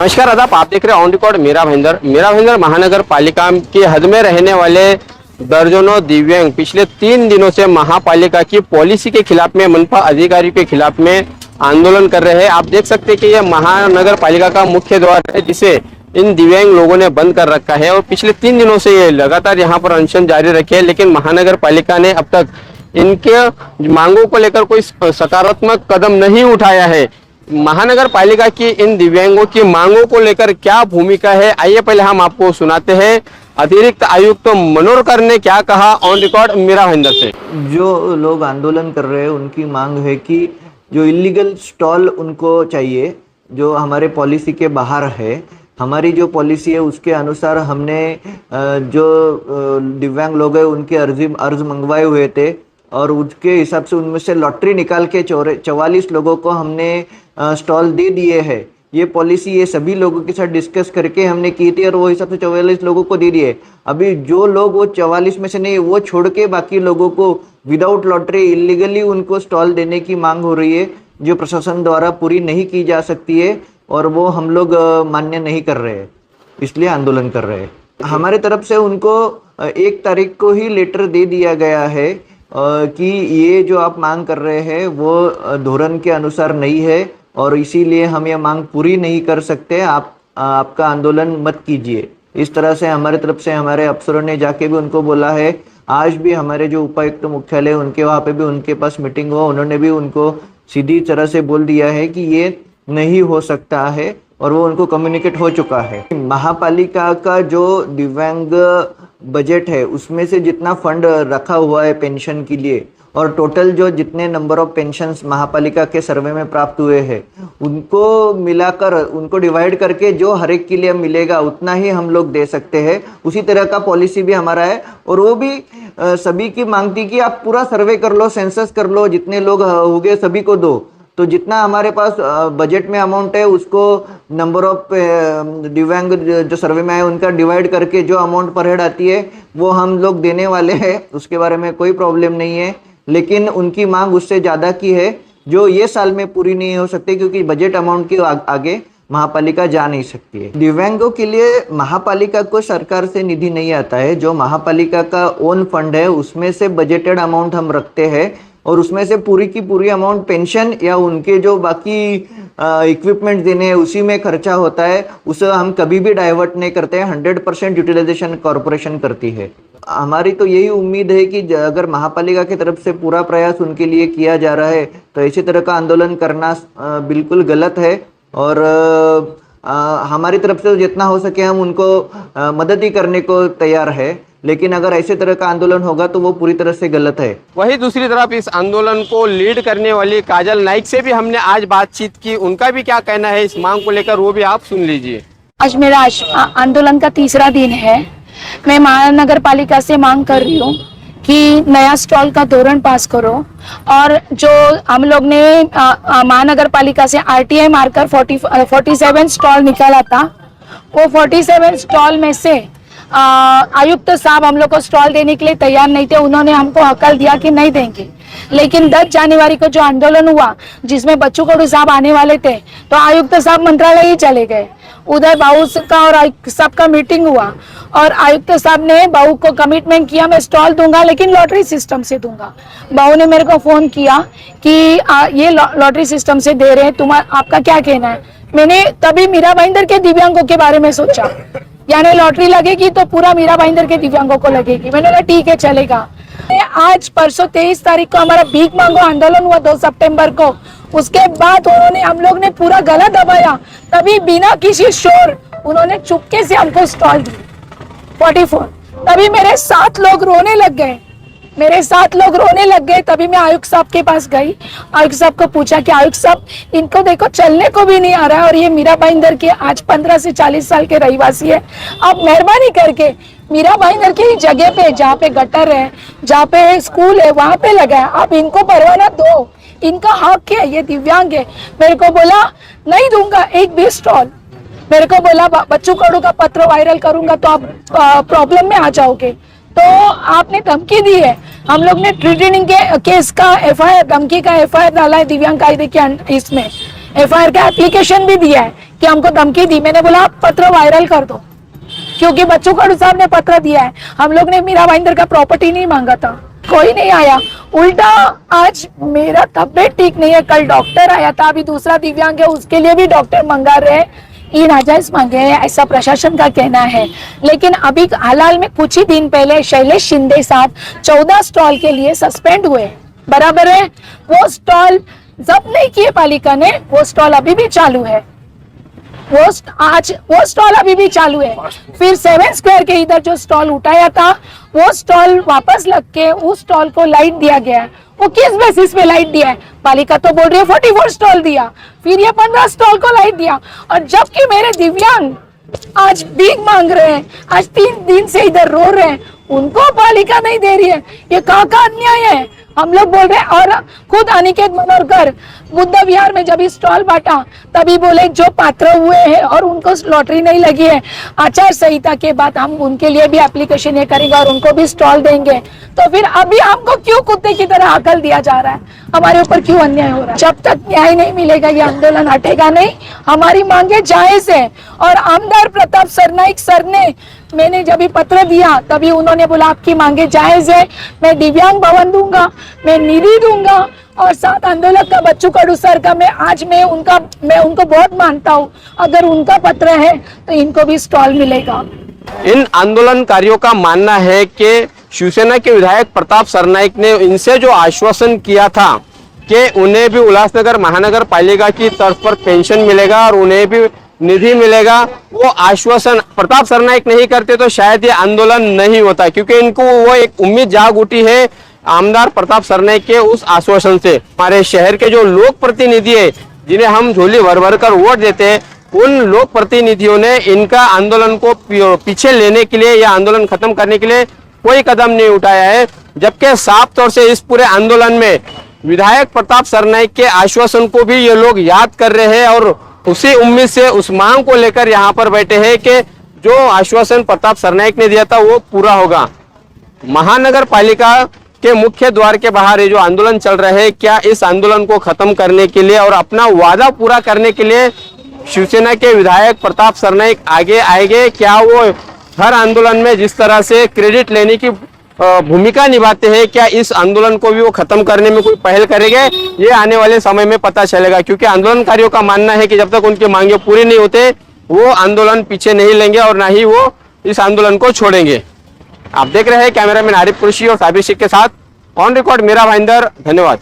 नमस्कार आदाब, आप देख रहे हैं ऑन रिकॉर्ड मेरा भाईंदर महानगर पालिका की हद में रहने वाले दर्जनों दिव्यांग पिछले 3 दिनों से महापालिका की पॉलिसी के खिलाफ में मनपा अधिकारी के खिलाफ में आंदोलन कर रहे हैं। आप देख सकते हैं कि यह महानगर पालिका का मुख्य द्वार है जिसे इन दिव्यांग लोगों ने बंद कर रखा है और पिछले 3 दिनों से ये लगातार यहाँ पर अनशन जारी रखे है, लेकिन महानगर पालिका ने अब तक इनके मांगों को लेकर कोई सकारात्मक कदम नहीं उठाया है। महानगर पालिका की इन दिव्यांगों की मांगों को लेकर क्या भूमिका है, आइए पहले हम आपको सुनाते हैं। अतिरिक्त आयुक्त मनोरकर ने क्या कहा, ऑन रिकॉर्ड मेरा भाईंदर से। जो लोग आंदोलन कर रहे हैं उनकी मांग है कि जो इलीगल स्टॉल उनको चाहिए, जो हमारे पॉलिसी के बाहर है। हमारी जो पॉलिसी है उसके अनुसार हमने जो दिव्यांग लोग हैं उनके अर्ज मंगवाए हुए थे और उसके हिसाब से उनमें से लॉटरी निकाल के 44 लोगों को हमने स्टॉल दे दिए हैं। ये पॉलिसी ये सभी लोगों के साथ डिस्कस करके हमने की थी और वो हिसाब से 44 लोगों को दे दिए। अभी जो लोग वो 44 में से नहीं, वो छोड़ के बाकी लोगों को विदाउट लॉटरी इलीगली उनको स्टॉल देने की मांग हो रही है, जो प्रशासन द्वारा पूरी नहीं की जा सकती है और वो हम लोग मान्य नहीं कर रहे हैं, इसलिए आंदोलन कर रहे हैं। हमारे तरफ से उनको 1 तारीख को ही लेटर दे दिया गया है कि ये जो आप मांग कर रहे हैं वो धोरण के अनुसार नहीं है और इसीलिए हम ये मांग पूरी नहीं कर सकते। आपका आंदोलन मत कीजिए। इस तरह से हमारे तरफ से हमारे अफसरों ने जाके भी उनको बोला है। आज भी हमारे जो उपायुक्त मुख्यालय उनके वहाँ पे भी उनके पास मीटिंग हुआ, उन्होंने भी उनको सीधी तरह से बोल दिया है कि ये नहीं हो सकता है और वो उनको कम्युनिकेट हो चुका है। महापालिका का जो दिव्यांग बजट है उसमें से जितना फंड रखा हुआ है पेंशन के लिए और टोटल जो जितने नंबर ऑफ पेंशन्स महापालिका के सर्वे में प्राप्त हुए हैं उनको मिलाकर उनको डिवाइड करके जो हर एक के लिए मिलेगा उतना ही हम लोग दे सकते हैं। उसी तरह का पॉलिसी भी हमारा है और वो भी सभी की मांग थी कि आप पूरा सर्वे कर लो, सेंसस कर लो, जितने लोग हो गए सभी को दो। तो जितना हमारे पास बजट में अमाउंट है उसको नंबर ऑफ दिव्यांग जो सर्वे में आए उनका डिवाइड करके जो अमाउंट पर हेड आती है वो हम लोग देने वाले हैं। उसके बारे में कोई प्रॉब्लम नहीं है, लेकिन उनकी मांग उससे ज़्यादा की है जो ये साल में पूरी नहीं हो सकती क्योंकि बजट अमाउंट के आगे महापालिका जा नहीं सकती है। दिव्यांगों के लिए महापालिका को सरकार से निधि नहीं आता है। जो महापालिका का ओन फंड है उसमें से बजटेड अमाउंट हम रखते हैं और उसमें से पूरी की पूरी अमाउंट पेंशन या उनके जो बाकी इक्विपमेंट देने हैं उसी में खर्चा होता है। उसे हम कभी भी डाइवर्ट नहीं करते हैं। 100% यूटिलाइजेशन कॉरपोरेशन करती है। हमारी तो यही उम्मीद है कि अगर महापालिका की तरफ से पूरा प्रयास उनके लिए किया जा रहा है तो इसी तरह का आंदोलन करना बिल्कुल गलत है और हमारी तरफ से जितना हो सके हम उनको मदद ही करने को तैयार है, लेकिन अगर ऐसे तरह का आंदोलन होगा तो वो पूरी तरह से गलत है। वही दूसरी तरफ इस आंदोलन को लीड करने वाली काजल नाइक से भी हमने आज बातचीत की, उनका भी क्या कहना है इस मांग को लेकर वो भी आप सुन लीजिए। आज मेरा आंदोलन का तीसरा दिन है। मैं महानगर पालिका से मांग कर रही हूँ कि नया स्टॉल का धोरण पास करो और जो हम लोग ने महानगर पालिका से आरटीआई मार्कर 47 स्टॉल निकाला था, वो 47 स्टॉल में से आयुक्त साहब हम लोग को स्टॉल देने के लिए तैयार नहीं थे। उन्होंने हमको हकल दिया कि नहीं देंगे, लेकिन 10 जनवरी को जो आंदोलन हुआ जिसमें बच्चू कडू साहब आने वाले थे तो आयुक्त साहब मंत्रालय ही चले गए। उधर बाबू का और आयुक्त साहब का मीटिंग हुआ और आयुक्त साहब ने बाबू को कमिटमेंट किया मैं स्टॉल दूंगा लेकिन लॉटरी सिस्टम से दूंगा। बाबू ने मेरे को फोन किया कि ये लॉटरी सिस्टम से दे रहे हैं, आपका क्या कहना है। मैंने तभी मीरा भाईंदर के दिव्यांगों के बारे में सोचा, यानी लॉटरी लगेगी तो पूरा मीरा भाईंदर के दिव्यांगों को लगेगी। मैंने कहा ठीक है चलेगा। आज परसों 23 तारीख को हमारा भीख मांगो आंदोलन हुआ 2 सितंबर को। उसके बाद उन्होंने हम लोग ने पूरा गला दबाया, तभी बिना किसी शोर उन्होंने चुपके से हमको स्टॉल दी 44। तभी मेरे 7 लोग रोने लग गए। तभी मैं आयुक्त साहब के पास गई, आयुक्त साहब को पूछा कि आयुक्त साहब इनको देखो चलने को भी नहीं आ रहा है और ये मीरा भाईंदर के आज 15 से 40 साल के रहवासी है। आप मेहरबानी करके मीरा भाईंदर की जगह पे जहाँ पे गटर है, जहाँ पे स्कूल है, वहां पे लगाए। आप इनको परवाना दो, इनका हक है, ये दिव्यांग है। मेरे को बोला नहीं दूंगा एक भी स्टॉल। मेरे को बोला बच्चू कडू का पत्र वायरल करूंगा तो आप प्रॉब्लम में आ जाओगे। तो आपने धमकी दी है। हम लोग ने ट्रीटिंग के केस का एफआईआर, धमकी का एफआईआर डाला है दिव्यांग कायदे के इसमें। एफआईआर का एप्लीकेशन भी दिया है कि हमको धमकी दी। मैंने बोला आप पत्र वायरल कर दो, क्योंकि बच्चू कडू साहब ने पत्र दिया है। हम लोग ने मीरा भाईंदर का प्रॉपर्टी नहीं मांगा था, कोई नहीं आया। उल्टा आज मेरा तबीयत ठीक नहीं है, कल डॉक्टर आया था, अभी दूसरा दिव्यांग है उसके लिए भी डॉक्टर मंगा रहे, ये नाजायज मांगे हैं, ऐसा प्रशासन का कहना है। लेकिन अभी हाल में कुछ ही दिन पहले शैलेश शिंदे साहब 14 स्टॉल के लिए सस्पेंड हुए, बराबर है। वो स्टॉल जब्त नहीं किए पालिका ने, वो स्टॉल अभी भी चालू है, वो स्टॉल अभी भी चालू है। फिर 7 स्क्वायर के इधर जो स्टॉल उठाया था वो स्टॉल वापस लग के उस स्टॉल को लाइट दिया गया है। वो किस बेसिस पे लाइट दिया है? पालिका तो बोल रही है 44 स्टॉल दिया, फिर ये 15 स्टॉल को लाइट दिया। और जबकि मेरे दिव्यांग आज भीख मांग रहे हैं, आज 3 दिन से इधर रो रहे हैं, उनको पालिका नहीं दे रही है। ये कहाँ का अन्याय है? हम लोग बोल रहे हैं। और खुद अनिकेत मनोहरकर बुद्ध विहार में जब स्टॉल बांटा तभी बोले जो पात्र हुए हैं और उनको लॉटरी नहीं लगी है, आचार संहिता के बाद हम उनके लिए भी एप्लीकेशन ये करेंगे और उनको भी स्टॉल देंगे। तो फिर अभी हमको क्यों कुत्ते की तरह हकल दिया जा रहा है? हमारे ऊपर क्यों अन्याय हो रहा है? जब तक न्याय नहीं मिलेगा ये आंदोलन हटेगा नहीं। हमारी मांगे जायज है। और आमदार प्रताप सरनाइक सर ने, मैंने जब पत्र दिया तभी उन्होंने बोला आपकी मांगे जायज है, मैं दिव्यांग भवन दूंगा, मैं निधि दूंगा। और साथ आंदोलक का बच्चू कडू सर का मैं उनको बहुत मानता हूँ। अगर उनका पत्र है तो इनको भी स्टॉल मिलेगा। इन आंदोलनकारियों का मानना है कि शिवसेना के विधायक प्रताप सरनाइक ने इनसे जो आश्वासन किया था कि उन्हें भी उल्लासनगर महानगर पालिका की तर्ज पर पेंशन मिलेगा और उन्हें भी निधि मिलेगा, वो आश्वासन प्रताप सरनाइक नहीं करते तो शायद ये आंदोलन नहीं होता, क्योंकि इनको वो एक उम्मीद जाग उठी है आमदार प्रताप सरनाइक के उस आश्वासन से। हमारे शहर के जो लोक प्रतिनिधि है जिन्हें हम झोली भर भर कर वोट देते हैं, उन लोक प्रतिनिधियों ने इनका आंदोलन को पीछे लेने के लिए या आंदोलन खत्म करने के लिए कोई कदम नहीं उठाया है। जबकि साफ तौर से इस पूरे आंदोलन में विधायक प्रताप सरनाइक के आश्वासन को भी ये लोग याद कर रहे हैं और उसी उम्मीद से उस मांग को लेकर यहाँ पर बैठे हैं कि जो आश्वासन प्रताप सरनाइक ने दिया था वो पूरा होगा। महानगर पालिका के मुख्य द्वार के बाहर ये जो आंदोलन चल रहा है, क्या इस आंदोलन को खत्म करने के लिए और अपना वादा पूरा करने के लिए शिवसेना के विधायक प्रताप सरनाइक आगे आएंगे? क्या वो हर आंदोलन में जिस तरह से क्रेडिट लेने की भूमिका निभाते हैं, क्या इस आंदोलन को भी वो खत्म करने में कोई पहल करेंगे? ये आने वाले समय में पता चलेगा, क्योंकि आंदोलनकारियों का मानना है कि जब तक उनकी मांगे पूरी नहीं होते वो आंदोलन पीछे नहीं लेंगे और ना ही वो इस आंदोलन को छोड़ेंगे। आप देख रहे हैं कैमरामैन आरिफ कुरैशी और साबिर शेख के साथ ऑन रिकॉर्ड मीरा भाईंदर। धन्यवाद।